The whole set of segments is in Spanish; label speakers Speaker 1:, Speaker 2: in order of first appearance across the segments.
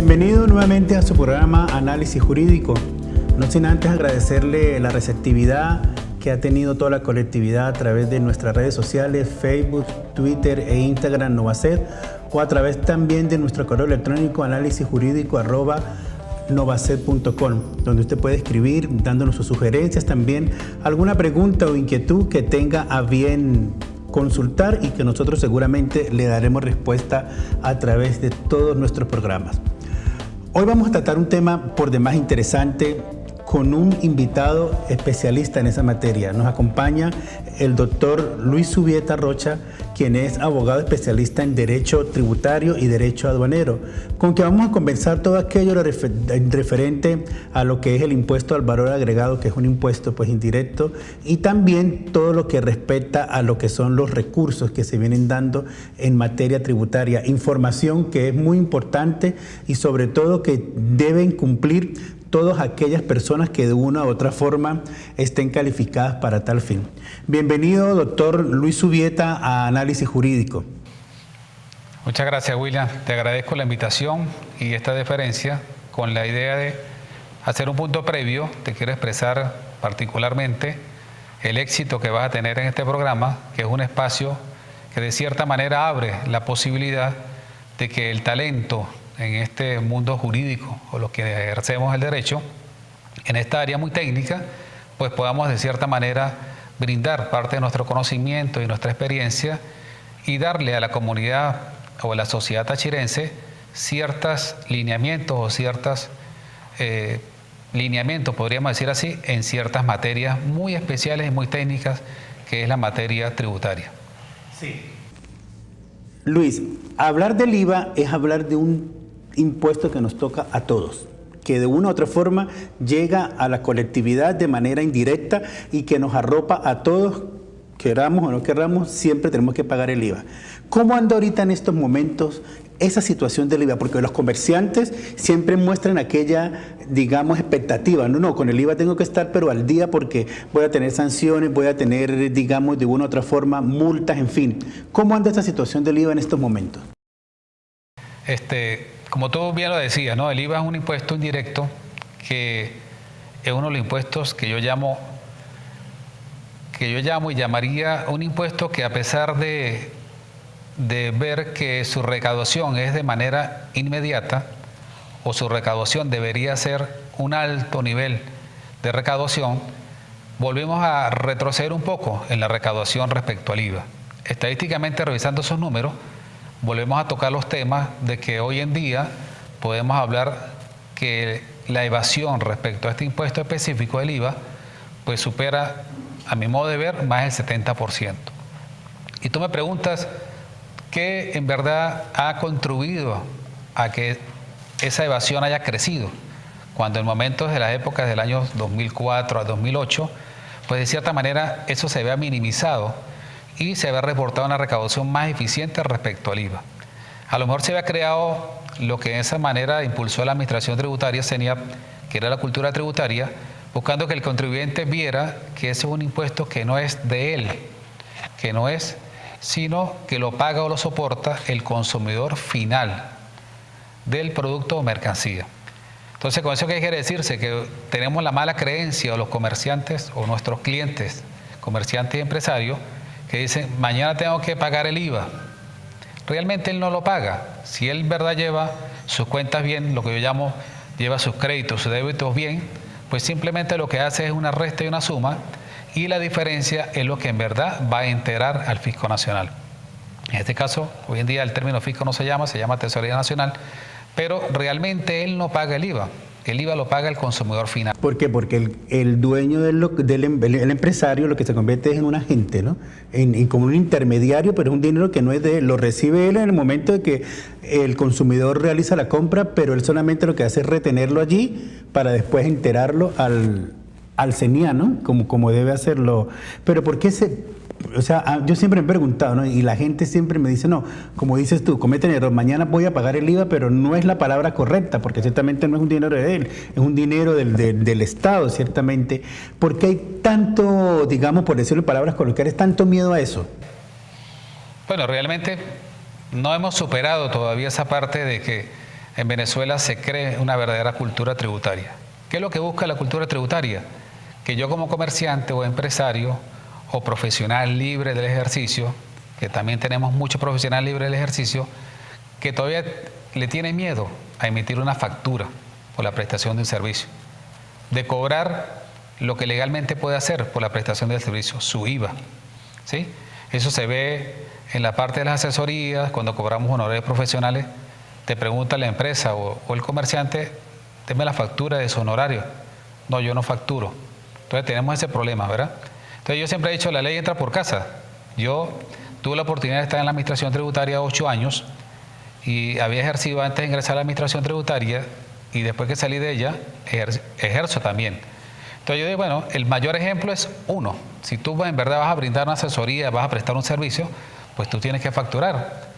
Speaker 1: Bienvenido nuevamente a su programa Análisis Jurídico. No sin antes agradecerle la receptividad que ha tenido toda la colectividad a través de nuestras redes sociales, Facebook, Twitter e Instagram Novacet, o a través también de nuestro correo electrónico análisisjurídico@novacet.com, donde usted puede escribir dándonos sus sugerencias, también alguna pregunta o inquietud que tenga a bien consultar y que nosotros seguramente le daremos respuesta a través de todos nuestros programas. Hoy vamos a tratar un tema por demás interesante con un invitado especialista en esa materia. Nos acompaña el doctor Luis Zubieta Rocha, quien es abogado especialista en Derecho Tributario y Derecho Aduanero, con quien vamos a conversar todo aquello referente a lo que es el impuesto al valor agregado, que es un impuesto pues indirecto, y también todo lo que respecta a lo que son los recursos que se vienen dando en materia tributaria. Información que es muy importante y sobre todo que deben cumplir todas aquellas personas que de una u otra forma estén calificadas para tal fin. Bienvenido, doctor Luis Zubieta, a Análisis Jurídico.
Speaker 2: Muchas gracias, William. Te agradezco la invitación y esta deferencia. Con la idea de hacer un punto previo, te quiero expresar particularmente el éxito que vas a tener en este programa, que es un espacio que de cierta manera abre la posibilidad de que el talento en este mundo jurídico o los que ejercemos el derecho, en esta área muy técnica, pues podamos de cierta manera brindar parte de nuestro conocimiento y nuestra experiencia y darle a la comunidad o a la sociedad tachirense ciertos lineamientos o ciertos lineamientos, podríamos decir así, en ciertas materias muy especiales y muy técnicas, que es la materia tributaria.
Speaker 1: Sí. Luis, hablar del IVA es hablar de un impuesto que nos toca a todos, que de una u otra forma llega a la colectividad de manera indirecta y que nos arropa a todos, queramos o no queramos, siempre tenemos que pagar el IVA. ¿Cómo anda ahorita en estos momentos esa situación del IVA? Porque los comerciantes siempre muestran aquella, digamos, expectativa. No, con el IVA tengo que estar pero al día porque voy a tener sanciones, voy a tener, digamos, de una u otra forma multas, en fin. ¿Cómo anda esta situación del IVA en estos momentos?
Speaker 2: Como tú bien lo decías, ¿no? El IVA es un impuesto indirecto que es uno de los impuestos que yo llamo y llamaría un impuesto que, a pesar de ver que su recaudación es de manera inmediata o su recaudación debería ser un alto nivel de recaudación, volvemos a retroceder un poco en la recaudación respecto al IVA. Estadísticamente, revisando esos números, volvemos a tocar los temas de que hoy en día podemos hablar que la evasión respecto a este impuesto específico del IVA pues supera, a mi modo de ver, más del 70%. Y tú me preguntas qué en verdad ha contribuido a que esa evasión haya crecido, cuando en momentos de las épocas del año 2004 a 2008, pues de cierta manera eso se vea minimizado y se había reportado una recaudación más eficiente respecto al IVA. A lo mejor se había creado lo que de esa manera impulsó la administración tributaria, CENIAP, que era la cultura tributaria, buscando que el contribuyente viera que ese es un impuesto que no es de él, sino que lo paga o lo soporta el consumidor final del producto o mercancía. Entonces, con eso, ¿qué quiere decirse? Que tenemos la mala creencia, o los comerciantes o nuestros clientes, comerciantes y empresarios, que dicen, mañana tengo que pagar el IVA. Realmente él no lo paga. Si él en verdad lleva sus cuentas bien, lo que yo llamo, lleva sus créditos, sus débitos bien, pues simplemente lo que hace es una resta y una suma, y la diferencia es lo que en verdad va a enterar al Fisco Nacional. En este caso, hoy en día el término fisco no se llama Tesorería Nacional, pero realmente él no paga el IVA. El IVA lo paga el consumidor final.
Speaker 1: ¿Por qué? Porque el dueño el empresario lo que se convierte es en un agente, ¿no? Como un intermediario, pero es un dinero que no es de él. Lo recibe él en el momento de que el consumidor realiza la compra, pero él solamente lo que hace es retenerlo allí para después enterarlo al CENIA, ¿no? Como debe hacerlo. Pero ¿por qué yo siempre me he preguntado, ¿no? Y la gente siempre me dice, no, como dices tú, cometen error, mañana voy a pagar el IVA, pero no es la palabra correcta, porque ciertamente no es un dinero de él, es un dinero del Estado, ciertamente. ¿Por qué hay tanto, digamos, por decirlo en palabras coloquiales, tanto miedo a eso?
Speaker 2: Bueno, realmente no hemos superado todavía esa parte de que en Venezuela se cree una verdadera cultura tributaria. ¿Qué es lo que busca la cultura tributaria? Que yo como comerciante o empresario o profesional libre del ejercicio, que también tenemos muchos profesionales libres del ejercicio, que todavía le tiene miedo a emitir una factura por la prestación de un servicio, de cobrar lo que legalmente puede hacer por la prestación del servicio, su IVA, ¿sí? Eso se ve en la parte de las asesorías, cuando cobramos honorarios profesionales, te pregunta la empresa o el comerciante, deme la factura de su honorario. No, yo no facturo. Entonces tenemos ese problema, ¿verdad? Entonces yo siempre he dicho, la ley entra por casa. Yo tuve la oportunidad de estar en la administración tributaria 8 años y había ejercido antes de ingresar a la administración tributaria y después que salí de ella, ejerzo también. Entonces yo digo, bueno, el mayor ejemplo es uno. Si tú en verdad vas a brindar una asesoría, vas a prestar un servicio, pues tú tienes que facturar.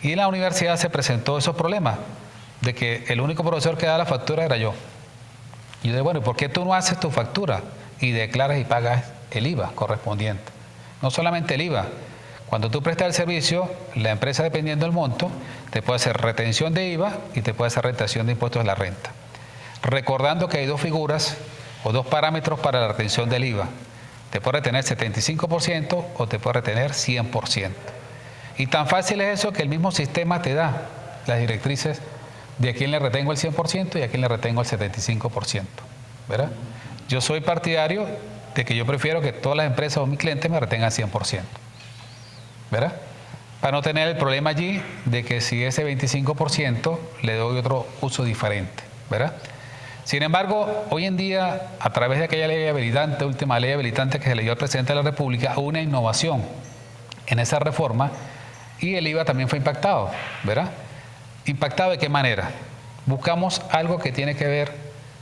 Speaker 2: Y en la universidad se presentó esos problemas de que el único profesor que da la factura era yo. Y yo digo, bueno, ¿y por qué tú no haces tu factura y declaras y pagas el IVA correspondiente? No solamente el IVA. Cuando tú prestas el servicio, la empresa, dependiendo del monto, te puede hacer retención de IVA y te puede hacer retención de impuestos de la renta. Recordando que hay dos figuras o dos parámetros para la retención del IVA. Te puede retener 75% o te puede retener 100%. Y tan fácil es eso que el mismo sistema te da las directrices de a quién le retengo el 100% y a quién le retengo el 75%. ¿Verdad? Yo soy partidario de que yo prefiero que todas las empresas o mis clientes me retengan 100%. ¿Verdad? Para no tener el problema allí de que si ese 25% le doy otro uso diferente. ¿Verdad? Sin embargo, hoy en día, a través de aquella ley habilitante, última ley habilitante que se le dio al presidente de la República, hubo una innovación en esa reforma y el IVA también fue impactado, ¿verdad? ¿Impactado de qué manera? Buscamos algo que tiene que ver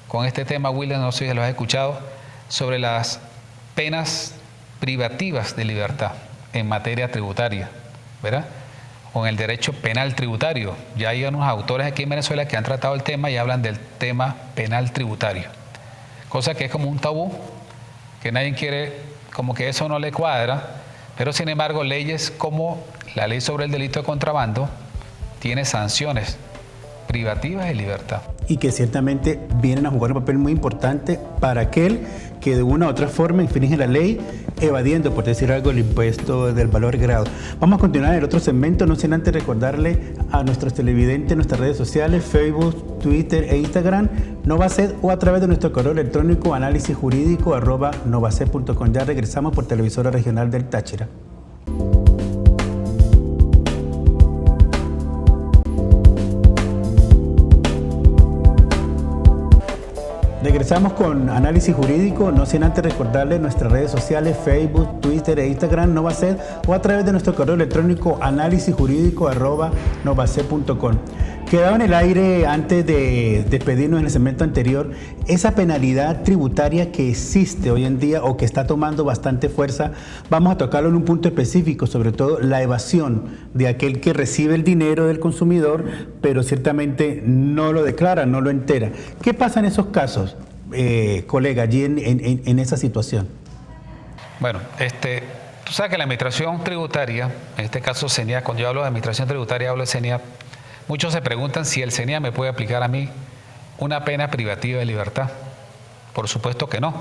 Speaker 2: con este tema, William, no sé si lo has escuchado, sobre las penas privativas de libertad en materia tributaria, ¿verdad? Con el derecho penal tributario. Ya hay unos autores aquí en Venezuela que han tratado el tema y hablan del tema penal tributario. Cosa que es como un tabú, que nadie quiere, como que eso no le cuadra, pero sin embargo leyes como la ley sobre el delito de contrabando tiene sanciones privativas de libertad.
Speaker 1: Y que ciertamente vienen a jugar un papel muy importante para aquel que de una u otra forma infringe la ley, evadiendo, por decir algo, el impuesto del valor agregado. Vamos a continuar en el otro segmento, no sin antes recordarle a nuestros televidentes nuestras redes sociales, Facebook, Twitter e Instagram, Novacet, o a través de nuestro correo electrónico análisisjurídico@novacet.com. Ya regresamos por Televisora Regional del Táchira. Regresamos con Análisis Jurídico, no sin antes recordarles nuestras redes sociales, Facebook, Twitter e Instagram, Novacet, o a través de nuestro correo electrónico análisisjurídico@novacet.com. Quedaba en el aire, antes de despedirnos en el segmento anterior, esa penalidad tributaria que existe hoy en día o que está tomando bastante fuerza. Vamos a tocarlo en un punto específico, sobre todo la evasión de aquel que recibe el dinero del consumidor, pero ciertamente no lo declara, no lo entera. ¿Qué pasa en esos casos, colega, allí en esa situación?
Speaker 2: Bueno, tú sabes que la administración tributaria, en este caso CENIAP, cuando yo hablo de administración tributaria hablo de CENIAP, muchos se preguntan si el CENIAP me puede aplicar a mí una pena privativa de libertad. Por supuesto que no.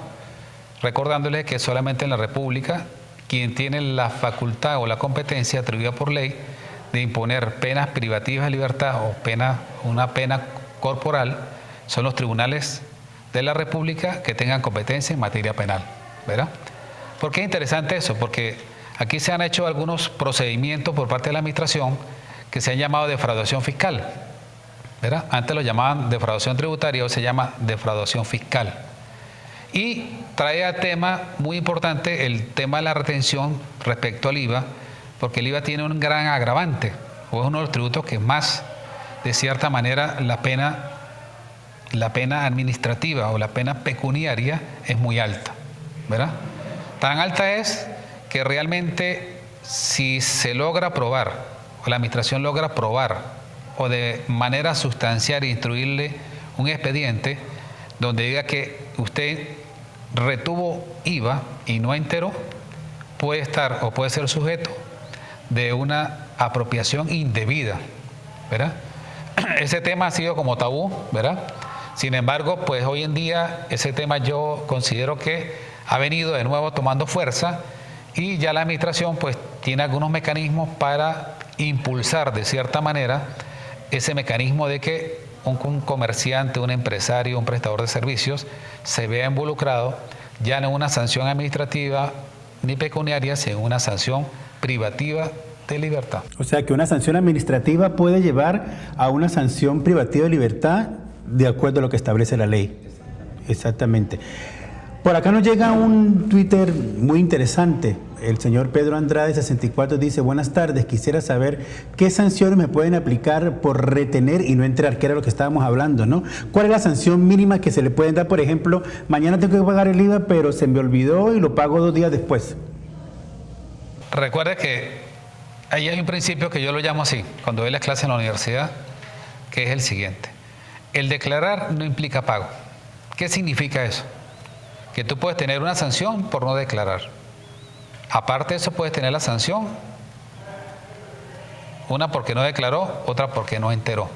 Speaker 2: Recordándoles que solamente en la República quien tiene la facultad o la competencia atribuida por ley de imponer penas privativas de libertad o una pena corporal son los tribunales de la República que tengan competencia en materia penal, ¿verdad? ¿Por qué es interesante eso? Porque aquí se han hecho algunos procedimientos por parte de la administración que se han llamado defraudación fiscal, ¿verdad? Antes lo llamaban defraudación tributaria, hoy se llama defraudación fiscal. Y trae a tema muy importante el tema de la retención respecto al IVA, porque el IVA tiene un gran agravante, o es uno de los tributos que más, de cierta manera, la pena administrativa o la pena pecuniaria es muy alta, ¿verdad? Tan alta es que realmente si se logra probar, o la administración logra probar, o de manera sustancial instruirle un expediente donde diga que usted retuvo IVA y no enteró, puede estar o puede ser sujeto de una apropiación indebida, ¿verdad? ese tema ha sido como tabú, ¿verdad? Sin embargo, pues hoy en día ese tema yo considero que ha venido de nuevo tomando fuerza y ya la administración pues tiene algunos mecanismos para impulsar de cierta manera ese mecanismo de que un comerciante, un empresario, un prestador de servicios se vea involucrado ya no en una sanción administrativa ni pecuniaria, sino en una sanción privativa de libertad.
Speaker 1: O sea que una sanción administrativa puede llevar a una sanción privativa de libertad de acuerdo a lo que establece la ley. Exactamente. Por acá nos llega un Twitter muy interesante. El señor Pedro Andrade 64 dice: buenas tardes, quisiera saber qué sanciones me pueden aplicar por retener y no entrar, que era lo que estábamos hablando, ¿no? ¿Cuál es la sanción mínima que se le pueden dar? Por ejemplo, mañana tengo que pagar el IVA, pero se me olvidó y lo pago 2 días después.
Speaker 2: Recuerde que ahí hay un principio que yo lo llamo así, cuando doy las clases en la universidad, que es el siguiente. El declarar no implica pago. ¿Qué significa eso? Que tú puedes tener una sanción por no declarar. Aparte de eso, puedes tener la sanción, una porque no declaró, otra porque no enteró,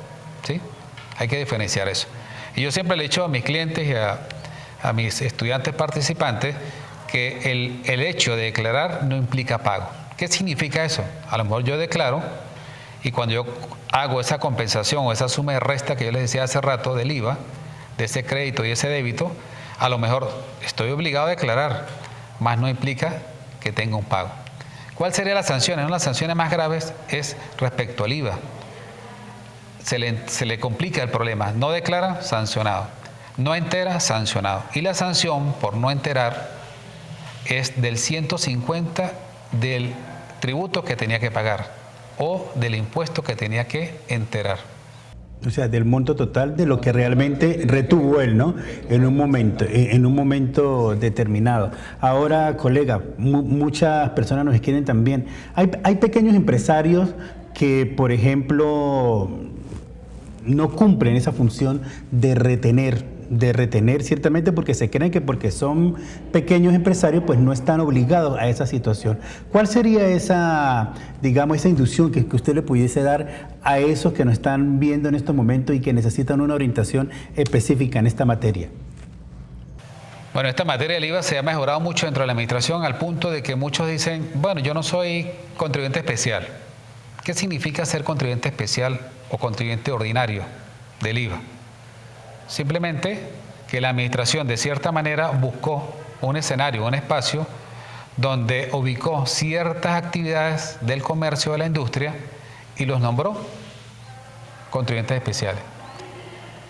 Speaker 2: ¿sí? Hay que diferenciar eso. Y yo siempre le he dicho a mis clientes y a mis estudiantes participantes que el hecho de declarar no implica pago. ¿Qué significa eso? A lo mejor yo declaro y cuando yo hago esa compensación o esa suma de resta que yo les decía hace rato del IVA, de ese crédito y ese débito, a lo mejor estoy obligado a declarar, más no implica que tenga un pago. ¿Cuál sería la sanción? Una de las sanciones más graves es respecto al IVA. Se le complica el problema. No declara, sancionado. No entera, sancionado. Y la sanción por no enterar es del 150 del tributo que tenía que pagar o del impuesto que tenía que enterar.
Speaker 1: O sea, del monto total de lo que realmente retuvo él, ¿no? En un momento determinado. Ahora, colega, muchas personas nos escriben también. Hay pequeños empresarios que, por ejemplo, no cumplen esa función de retener ciertamente porque se creen que porque son pequeños empresarios pues no están obligados a esa situación. ¿Cuál sería esa, digamos, esa inducción que usted le pudiese dar a esos que nos están viendo en estos momentos y que necesitan una orientación específica en esta materia?
Speaker 2: Bueno, esta materia del IVA se ha mejorado mucho dentro de la administración al punto de que muchos dicen, bueno, yo no soy contribuyente especial. ¿Qué significa ser contribuyente especial o contribuyente ordinario del IVA? Simplemente que la administración de cierta manera buscó un escenario, un espacio donde ubicó ciertas actividades del comercio, de la industria y los nombró contribuyentes especiales.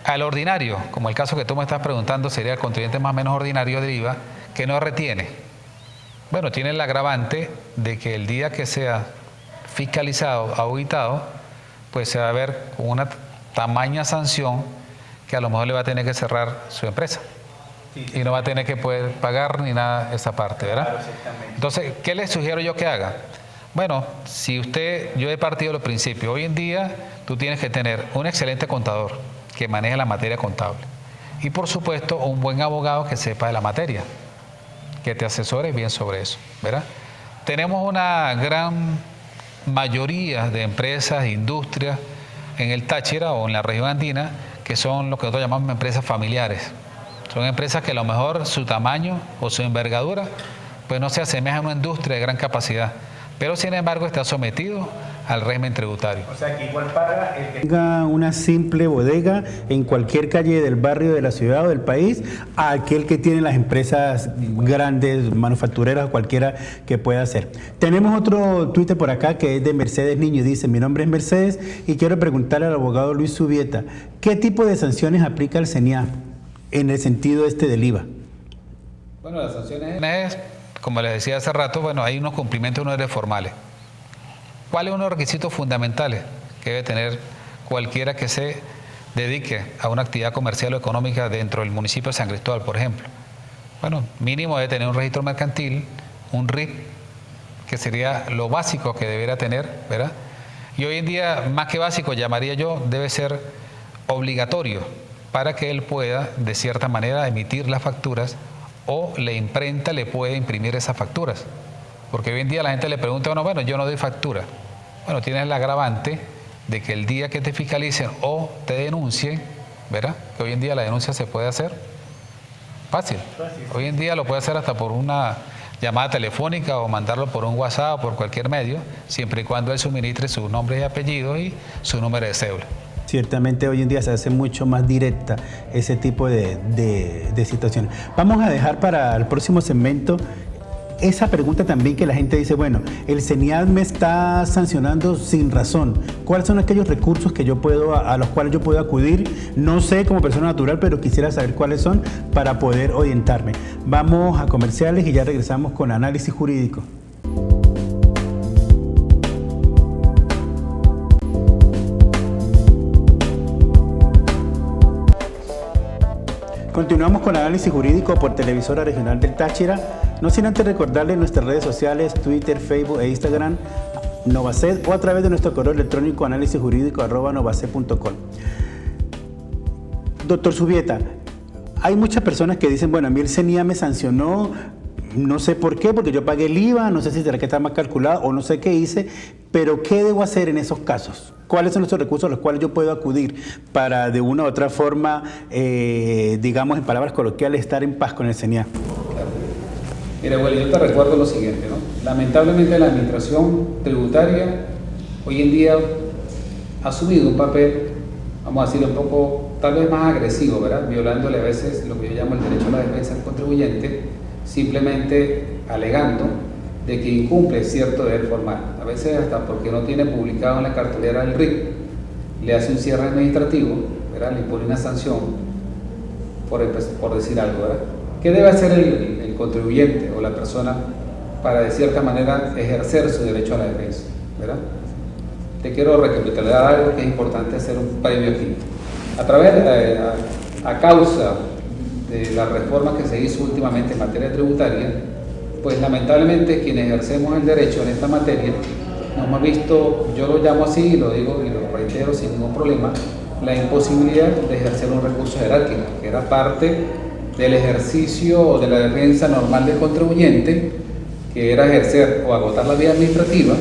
Speaker 2: Al ordinario, como el caso que tú me estás preguntando, sería el contribuyente más o menos ordinario del IVA que no retiene. Bueno, tiene el agravante de que el día que sea fiscalizado, auditado, pues se va a ver con una tamaña sanción que a lo mejor le va a tener que cerrar su empresa y no va a tener que poder pagar ni nada esa parte, ¿verdad? Claro, entonces, ¿qué le sugiero yo que haga? Bueno, yo he partido de los principios. Hoy en día tú tienes que tener un excelente contador que maneje la materia contable y por supuesto un buen abogado que sepa de la materia, que te asesore bien sobre eso, ¿verdad? Tenemos una gran mayoría de empresas, industrias en el Táchira o en la región andina que son lo que nosotros llamamos empresas familiares. Son empresas que a lo mejor su tamaño o su envergadura pues no se asemeja a una industria de gran capacidad, pero sin embargo está sometido al régimen tributario.
Speaker 1: O sea que igual paga el que tenga una simple bodega en cualquier calle del barrio de la ciudad o del país, a aquel que tiene las empresas grandes, manufactureras o cualquiera que pueda hacer. Tenemos otro Twitter por acá que es de Mercedes Niño, dice: mi nombre es Mercedes y quiero preguntarle al abogado Luis Zubieta, ¿qué tipo de sanciones aplica el CENIA en el sentido del IVA?
Speaker 2: Bueno, las sanciones es, como les decía hace rato, bueno, hay unos cumplimientos y unos deberes formales. ¿Cuáles son los requisitos fundamentales que debe tener cualquiera que se dedique a una actividad comercial o económica dentro del municipio de San Cristóbal, por ejemplo? Bueno, mínimo debe tener un registro mercantil, un RIP, que sería lo básico que debería tener, ¿verdad? Y hoy en día, más que básico, llamaría yo, debe ser obligatorio para que él pueda, de cierta manera, emitir las facturas o la imprenta le puede imprimir esas facturas. Porque hoy en día la gente le pregunta, bueno, yo no doy factura. Bueno, tienes el agravante de que el día que te fiscalicen o te denuncien, ¿verdad? Que hoy en día la denuncia se puede hacer fácil. Hoy en día lo puede hacer hasta por una llamada telefónica o mandarlo por un WhatsApp o por cualquier medio, siempre y cuando él suministre sus nombres y apellidos y su número de cédula.
Speaker 1: Ciertamente hoy en día se hace mucho más directa ese tipo de situaciones. Vamos a dejar para el próximo segmento esa pregunta también que la gente dice, bueno, el CENIAD me está sancionando sin razón. ¿Cuáles son aquellos recursos que yo puedo, a los cuales yo puedo acudir? No sé como persona natural, pero quisiera saber cuáles son para poder orientarme. Vamos a comerciales y ya regresamos con análisis jurídico. Continuamos con análisis jurídico por Televisora Regional del Táchira. No sin antes recordarles nuestras redes sociales, Twitter, Facebook e Instagram, Novaced, o a través de nuestro correo electrónico análisisjurídico@novaced.com. Doctor Zubieta, hay muchas personas que dicen, bueno, a mí el CENIA me sancionó, no sé por qué, porque yo pagué el IVA, no sé si será que está mal calculado o no sé qué hice, pero ¿qué debo hacer en esos casos? ¿Cuáles son esos recursos a los cuales yo puedo acudir para de una u otra forma, digamos en palabras coloquiales, estar en paz con el CENIA?
Speaker 3: Mira, Willy, yo te recuerdo lo siguiente, ¿no? Lamentablemente la administración tributaria hoy en día ha asumido un papel, vamos a decirlo un poco, tal vez más agresivo, ¿verdad? Violándole a veces lo que yo llamo el derecho a la defensa del contribuyente, simplemente alegando de que incumple cierto deber formal. A veces hasta porque no tiene publicado en la cartelera del RIC, le hace un cierre administrativo, ¿verdad? Le impone una sanción, por decir algo, ¿verdad? ¿Qué debe hacer el contribuyente o la persona para de cierta manera ejercer su derecho a la defensa, ¿verdad? Te quiero recapitular algo que es importante hacer un previo aquí. A causa de la reforma que se hizo últimamente en materia tributaria, pues lamentablemente quienes ejercemos el derecho en esta materia nos hemos visto, yo lo llamo así y lo digo y lo reitero sin ningún problema, la imposibilidad de ejercer un recurso jerárquico, que era parte del ejercicio o de la defensa normal del contribuyente, que era ejercer o agotar la vía administrativa,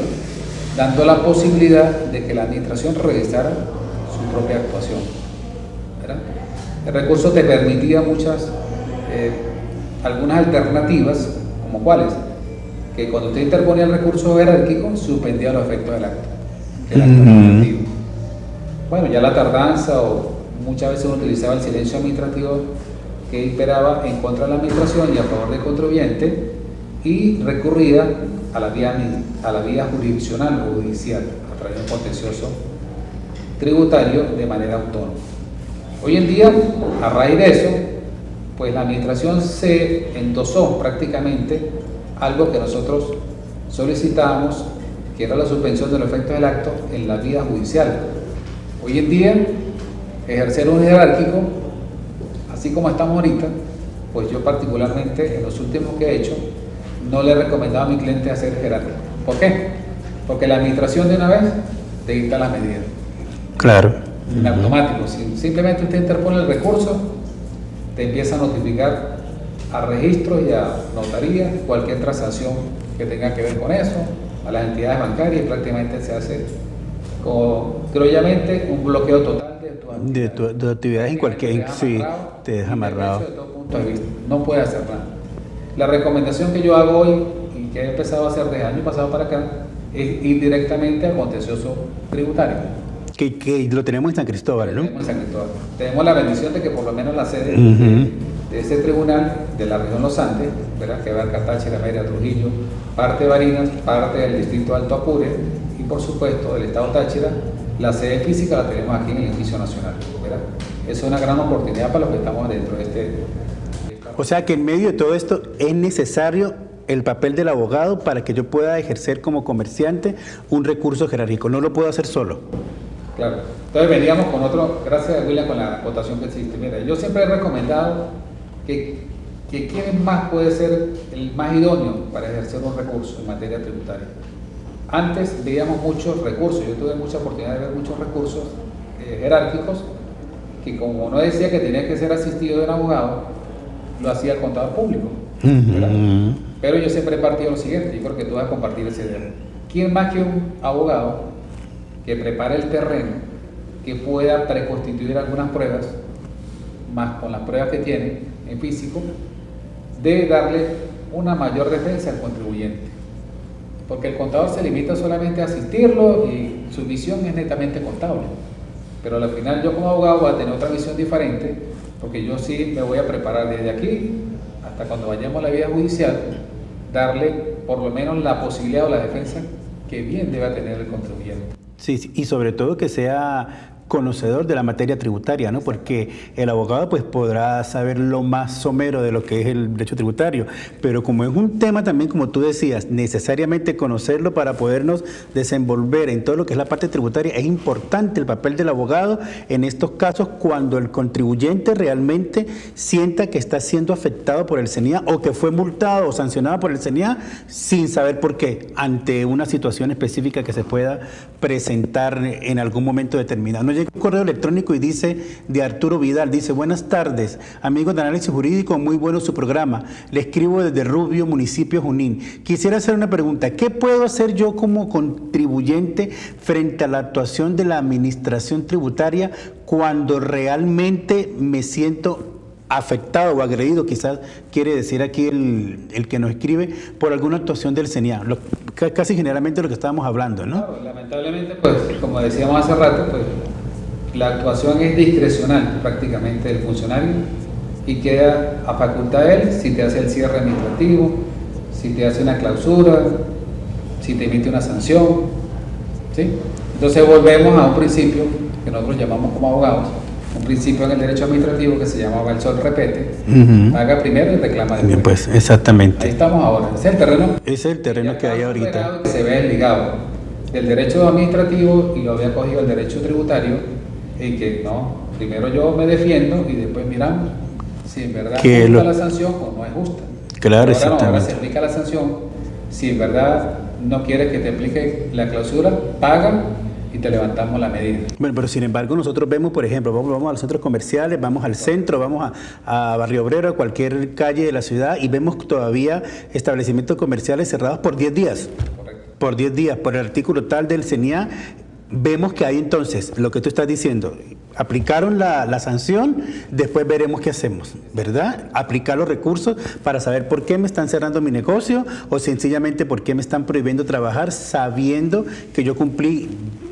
Speaker 3: dando la posibilidad de que la administración revisara su propia actuación, ¿verdad? El recurso te permitía algunas alternativas, como cuáles, que cuando usted interponía el recurso jerárquico, suspendía los efectos del acto administrativo. Bueno, ya la tardanza o muchas veces uno utilizaba el silencio administrativo que imperaba en contra de la administración y a favor del contribuyente, y recurría a la vía jurisdiccional o judicial a través de un contencioso tributario de manera autónoma. Hoy en día, a raíz de eso, pues la administración se endosó prácticamente algo que nosotros solicitábamos, que era la suspensión de los efectos del acto en la vía judicial. Hoy en día, ejercer un jerárquico, así como estamos ahorita, pues yo particularmente en los últimos que he hecho, no le he recomendado a mi cliente hacer jerárquico. ¿Por qué? Porque la administración de una vez te dicta las medidas.
Speaker 1: Claro.
Speaker 3: En automático. Simplemente usted interpone el recurso, te empieza a notificar a registros y a notarías cualquier transacción que tenga que ver con eso, a las entidades bancarias, y prácticamente se hace, criolmente, un bloqueo total
Speaker 1: de tu actividades en cualquier, sí, te deja amarrado.
Speaker 3: De todo punto de vista, no puede hacer nada. La recomendación que yo hago hoy y que he empezado a hacer desde el año pasado para acá es ir directamente al contencioso tributario.
Speaker 1: Que lo tenemos en San Cristóbal, ¿no?
Speaker 3: Tenemos en San Cristóbal. Tenemos la bendición de que por lo menos la sede de ese tribunal de la región Los Andes, ¿verdad? Que abarca Táchira, Mérida, Trujillo, parte de Barinas, parte del distrito de Alto Apure y por supuesto del estado Táchira, la sede física la tenemos aquí en el edificio nacional, ¿verdad? Es una gran oportunidad para los que estamos dentro de este.
Speaker 1: O sea que en medio de todo esto es necesario el papel del abogado para que yo pueda ejercer como comerciante un recurso jerárquico. No lo puedo hacer solo.
Speaker 3: Claro. Entonces veníamos con otro, gracias William con la acotación que existe. Mira, yo siempre he recomendado que quién más puede ser el más idóneo para ejercer un recurso en materia tributaria. Antes veíamos muchos recursos, yo tuve mucha oportunidad de ver muchos recursos jerárquicos que como no decía que tenía que ser asistido de un abogado, lo hacía el contador público. Pero yo siempre he partido lo siguiente, yo creo que tú vas a compartir esa idea. ¿Quién más que un abogado que prepare el terreno, que pueda preconstituir algunas pruebas, más con las pruebas que tiene en físico, de darle una mayor defensa al contribuyente. Porque el contador se limita solamente a asistirlo y su visión es netamente contable. Pero al final yo como abogado voy a tener otra visión diferente, porque yo sí me voy a preparar desde aquí hasta cuando vayamos a la vía judicial, darle por lo menos la posibilidad o la defensa que bien debe tener el contribuyente.
Speaker 1: Sí, y sobre todo que sea conocedor de la materia tributaria, ¿no? Porque el abogado pues podrá saber lo más somero de lo que es el derecho tributario, pero como es un tema también, como tú decías, necesariamente conocerlo para podernos desenvolver en todo lo que es la parte tributaria, es importante el papel del abogado en estos casos cuando el contribuyente realmente sienta que está siendo afectado por el CENIA o que fue multado o sancionado por el CENIA sin saber por qué, ante una situación específica que se pueda presentar en algún momento determinado. Nos llega un correo electrónico y dice, de Arturo Vidal, dice: buenas tardes, amigos de Análisis Jurídico, muy bueno su programa. Le escribo desde Rubio, municipio Junín. Quisiera hacer una pregunta. ¿Qué puedo hacer yo como contribuyente frente a la actuación de la administración tributaria cuando realmente me siento afectado o agredido, quizás quiere decir aquí el que nos escribe, por alguna actuación del CENIA? Casi generalmente lo que estábamos hablando, ¿no?
Speaker 3: Claro, lamentablemente, pues, como decíamos hace rato, pues, la actuación es discrecional prácticamente del funcionario y queda a facultad de él si te hace el cierre administrativo, si te hace una clausura, si te emite una sanción, ¿sí? Entonces volvemos a un principio que nosotros llamamos como abogados, un principio en el derecho administrativo que se llamaba el sol repete, paga primero y reclama después.
Speaker 1: Bien, pues, exactamente.
Speaker 3: Ahí estamos ahora, ese es el terreno.
Speaker 1: Ese es el terreno que hay ahorita.
Speaker 3: Que se ve desligado del derecho administrativo y lo había cogido el derecho tributario, y que no, primero yo me defiendo y después miramos si en verdad es justa la sanción o no es justa.
Speaker 1: Claro,
Speaker 3: ahora
Speaker 1: exactamente.
Speaker 3: No, ahora se aplica la sanción, si en verdad no quieres que te aplique la clausura, paga y te levantamos la medida.
Speaker 1: Bueno, pero sin embargo nosotros vemos, por ejemplo, vamos a los centros comerciales, vamos al centro, vamos a Barrio Obrero, a cualquier calle de la ciudad y vemos todavía establecimientos comerciales cerrados por 10 días.
Speaker 3: Correcto.
Speaker 1: Por 10 días, por el artículo tal del CENIA. Vemos que hay entonces, lo que tú estás diciendo, aplicaron la sanción, después veremos qué hacemos, ¿verdad? Aplicar los recursos para saber por qué me están cerrando mi negocio o sencillamente por qué me están prohibiendo trabajar sabiendo que yo cumplí.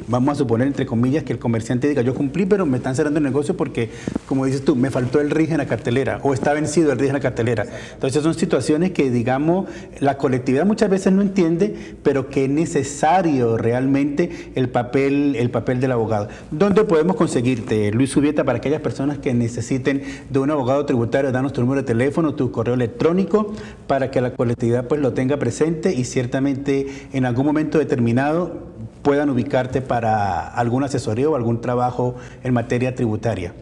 Speaker 1: Vamos a suponer, entre comillas, que el comerciante diga, yo cumplí, pero me están cerrando el negocio porque, como dices tú, me faltó el RIG en la cartelera o está vencido el RIG en la cartelera. Entonces son situaciones que, digamos, la colectividad muchas veces no entiende, pero que es necesario realmente el papel del abogado. ¿Dónde podemos conseguirte, Luis Subieta, para aquellas personas que necesiten de un abogado tributario? Danos tu número de teléfono, tu correo electrónico, para que la colectividad pues lo tenga presente y ciertamente en algún momento determinado puedan ubicarte para alguna asesoría o algún trabajo en materia tributaria.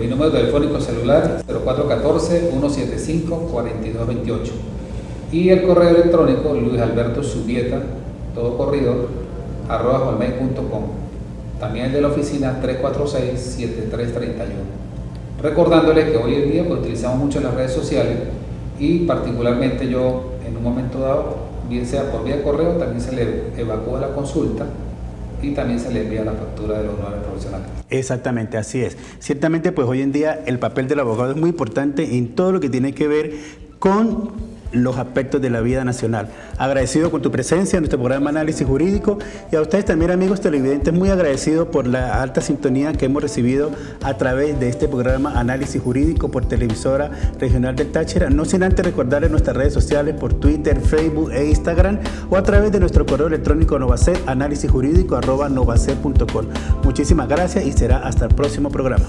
Speaker 3: Mi número telefónico celular 0414-175-4228 y el correo electrónico Luis Alberto Subieta, todo corrido, @hotmail.com. También el de la oficina 346-7331. Recordándoles que hoy en día pues, utilizamos mucho las redes sociales y particularmente yo en un momento dado, bien sea por vía de correo, también se le evacúa la consulta y también se le envía la factura de los honorarios profesionales. Exactamente, así es. Ciertamente, pues hoy en día el papel del abogado es muy importante en todo lo que tiene que ver con los aspectos de la vida nacional. Agradecido con tu presencia en nuestro programa Análisis Jurídico y a ustedes también, amigos televidentes, muy agradecido por la alta sintonía que hemos recibido a través de este programa Análisis Jurídico por Televisora Regional del Táchira. No sin antes recordarles nuestras redes sociales por Twitter, Facebook e Instagram o a través de nuestro correo electrónico Novacet, análisisjurídico@novacet.com. Muchísimas gracias y será hasta el próximo programa.